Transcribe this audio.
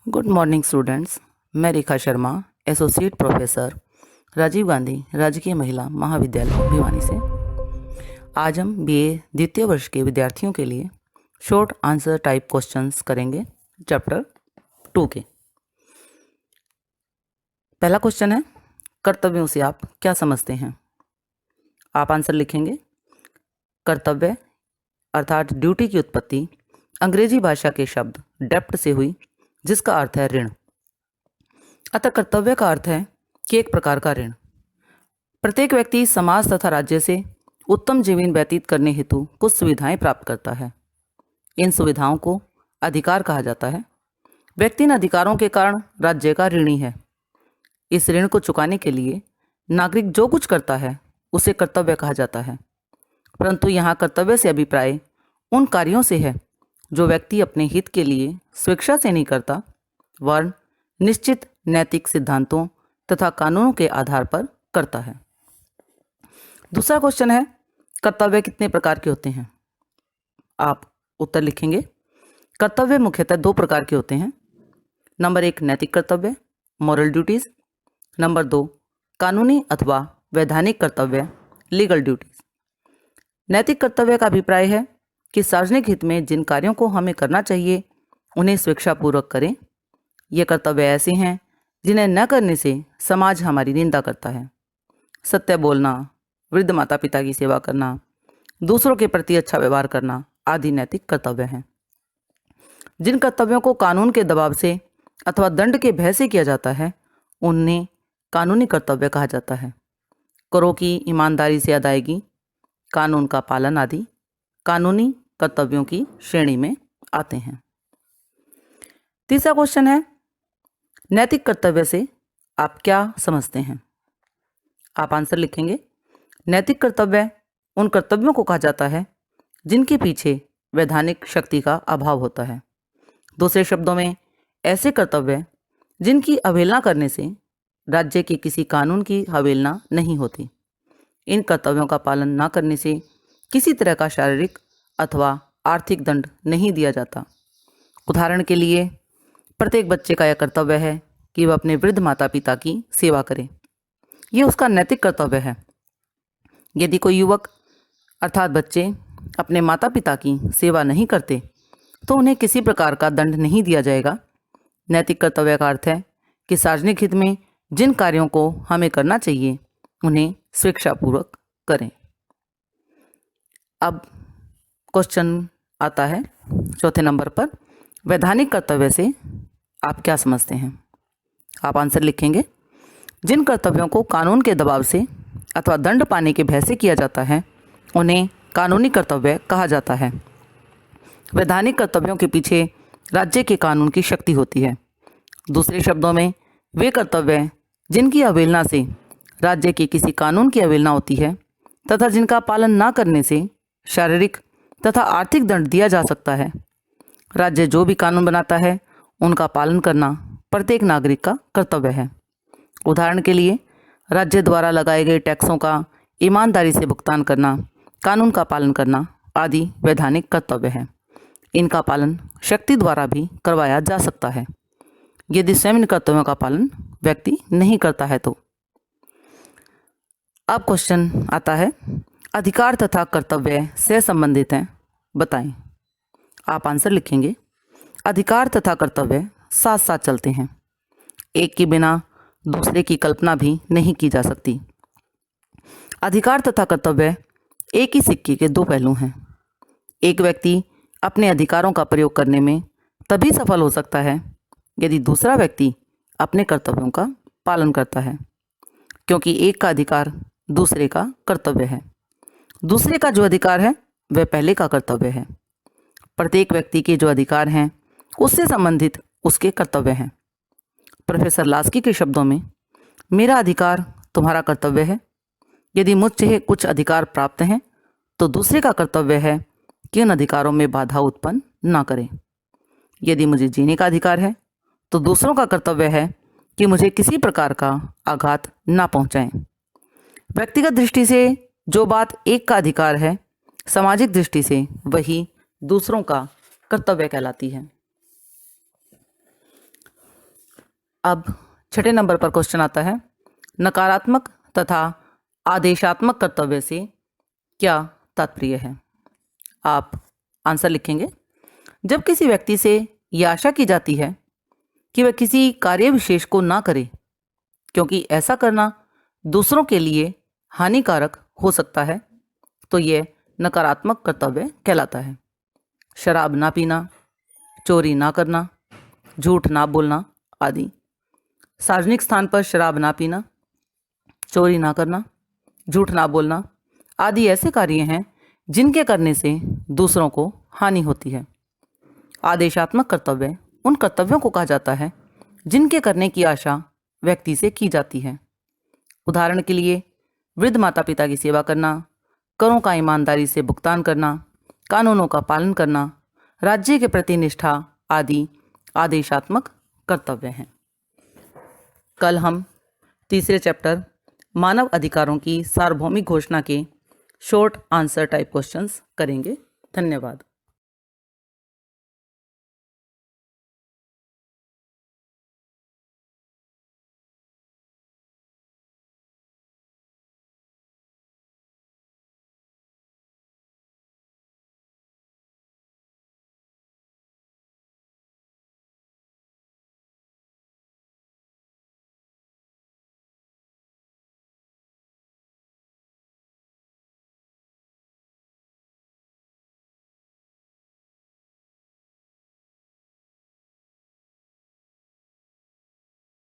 Good morning students. मैं Rekha Sharma, associate professor, Rajiv Gandhi राजकीय महिला महाविद्यालय भिवानी से। आज हम बीए द्वितीय वर्ष के विद्यार्थियों के लिए शॉर्ट आंसर टाइप क्वेश्चंस करेंगे चैप्टर 2 के। पहला क्वेश्चन है, कर्तव्यों से आप क्या समझते हैं? आप आंसर लिखेंगे। कर्तव्य अर्थात ड्यूटी की उत्पत्ति अंग्रेजी भाषा के शब्द डेप्ट से हुई, जिसका अर्थ है ऋण। अतः कर्तव्य का अर्थ है कि एक प्रकार का ऋण। प्रत्येक व्यक्ति समाज तथा राज्य से उत्तम जीवन व्यतीत करने हेतु कुछ सुविधाएं प्राप्त करता है। इन सुविधाओं को अधिकार कहा जाता है। व्यक्ति इन अधिकारों के कारण राज्य का ऋणी है। इस ऋण को चुकाने के लिए नागरिक जो कुछ करता है उसे कर्तव्य कहा जाता है। परंतु यहाँ कर्तव्य से अभिप्राय उन कार्यों से है जो व्यक्ति अपने हित के लिए स्वेच्छा से नहीं करता, वरन निश्चित नैतिक सिद्धांतों तथा कानूनों के आधार पर करता है। दूसरा क्वेश्चन है, कर्तव्य कितने प्रकार के होते हैं? आप उत्तर लिखेंगे। कर्तव्य मुख्यतः 2 प्रकार के होते हैं। नंबर 1 नैतिक कर्तव्य, मॉरल ड्यूटीज। नंबर 2 कानूनी अथवा वैधानिक कर्तव्य, लीगल ड्यूटीज। नैतिक कर्तव्य का अभिप्राय है कि सार्वजनिक हित में जिन कार्यों को हमें करना चाहिए उन्हें स्वेच्छापूर्वक करें। ये कर्तव्य ऐसे हैं जिन्हें न करने से समाज हमारी निंदा करता है। सत्य बोलना, वृद्ध माता पिता की सेवा करना, दूसरों के प्रति अच्छा व्यवहार करना आदि नैतिक कर्तव्य हैं। जिन कर्तव्यों को कानून के दबाव से अथवा दंड के भय से किया जाता है उन्हें कानूनी कर्तव्य कहा जाता है। करों की ईमानदारी से अदायगी, कानून का पालन आदि कानूनी कर्तव्यों की श्रेणी में आते हैं। तीसरा क्वेश्चन है, नैतिक कर्तव्य से आप क्या समझते हैं? आप आंसर लिखेंगे। नैतिक कर्तव्य उन कर्तव्यों को कहा जाता है जिनके पीछे वैधानिक शक्ति का अभाव होता है। दूसरे शब्दों में, ऐसे कर्तव्य जिनकी अवहेलना करने से राज्य के किसी कानून की अवहेलना नहीं होती। इन कर्तव्यों का पालन न करने से किसी तरह का शारीरिक अथवा आर्थिक दंड नहीं दिया जाता। उदाहरण के लिए, प्रत्येक बच्चे का यह कर्तव्य है कि वह अपने वृद्ध माता पिता की सेवा करे। यह उसका नैतिक कर्तव्य है। यदि कोई युवक अर्थात बच्चे अपने माता पिता की सेवा नहीं करते तो उन्हें किसी प्रकार का दंड नहीं दिया जाएगा। नैतिक कर्तव्य का अर्थ है कि सार्वजनिक हित में जिन कार्यों को हमें करना चाहिए उन्हें स्वेच्छापूर्वक करें। अब क्वेश्चन आता है चौथे नंबर पर, वैधानिक कर्तव्य से आप क्या समझते हैं? आप आंसर लिखेंगे। जिन कर्तव्यों को कानून के दबाव से अथवा दंड पाने के भय से किया जाता है उन्हें कानूनी कर्तव्य कहा जाता है। वैधानिक कर्तव्यों के पीछे राज्य के कानून की शक्ति होती है। दूसरे शब्दों में, वे कर्तव्य जिनकी अवहेलना से राज्य के किसी कानून की अवहेलना होती है तथा जिनका पालन न करने से शारीरिक तथा आर्थिक दंड दिया जा सकता है। राज्य जो भी कानून बनाता है उनका पालन करना प्रत्येक नागरिक का कर्तव्य है। उदाहरण के लिए, राज्य द्वारा लगाए गए टैक्सों का ईमानदारी से भुगतान करना, कानून का पालन करना आदि वैधानिक कर्तव्य है। इनका पालन शक्ति द्वारा भी करवाया जा सकता है यदि स्वयं इन कर्तव्यों का पालन व्यक्ति नहीं करता है तो। अब क्वेश्चन आता है, अधिकार तथा कर्तव्य से संबंधित हैं, बताएं। आप आंसर लिखेंगे। अधिकार तथा कर्तव्य साथ साथ चलते हैं। एक के बिना दूसरे की कल्पना भी नहीं की जा सकती। अधिकार तथा कर्तव्य एक ही सिक्के के 2 पहलू हैं। एक व्यक्ति अपने अधिकारों का प्रयोग करने में तभी सफल हो सकता है यदि दूसरा व्यक्ति अपने कर्तव्यों का पालन करता है, क्योंकि एक का अधिकार दूसरे का कर्तव्य है। दूसरे का जो अधिकार है वह पहले का कर्तव्य है। प्रत्येक व्यक्ति के जो अधिकार हैं उससे संबंधित उसके कर्तव्य हैं। प्रोफेसर लास्की के शब्दों में, मेरा अधिकार तुम्हारा कर्तव्य है। यदि मुझसे कुछ अधिकार प्राप्त हैं तो दूसरे का कर्तव्य है कि उन अधिकारों में बाधा उत्पन्न ना करें। यदि मुझे जीने का अधिकार है तो दूसरों का कर्तव्य है कि मुझे किसी प्रकार का आघात ना पहुंचाएं। व्यक्तिगत दृष्टि से जो बात एक का अधिकार है, सामाजिक दृष्टि से वही दूसरों का कर्तव्य कहलाती है। अब छठे नंबर पर क्वेश्चन आता है, नकारात्मक तथा आदेशात्मक कर्तव्य से क्या तात्पर्य है। आप आंसर लिखेंगे। जब किसी व्यक्ति से यह आशा की जाती है कि वह किसी कार्य विशेष को ना करे क्योंकि ऐसा करना दूसरों के लिए हानिकारक हो सकता है, तो यह नकारात्मक कर्तव्य कहलाता है। शराब ना पीना, चोरी ना करना, झूठ ना बोलना आदि। सार्वजनिक स्थान पर शराब ना पीना, चोरी ना करना, झूठ ना बोलना आदि ऐसे कार्य हैं जिनके करने से दूसरों को हानि होती है। आदेशात्मक कर्तव्य उन कर्तव्यों को कहा जाता है जिनके करने की आशा व्यक्ति से की जाती है। उदाहरण के लिए वृद्ध माता पिता की सेवा करना, करों का ईमानदारी से भुगतान करना, कानूनों का पालन करना, राज्य के प्रति निष्ठा आदि आदेशात्मक कर्तव्य हैं। कल हम तीसरे चैप्टर मानव अधिकारों की सार्वभौमिक घोषणा के शॉर्ट आंसर टाइप क्वेश्चंस करेंगे। धन्यवाद।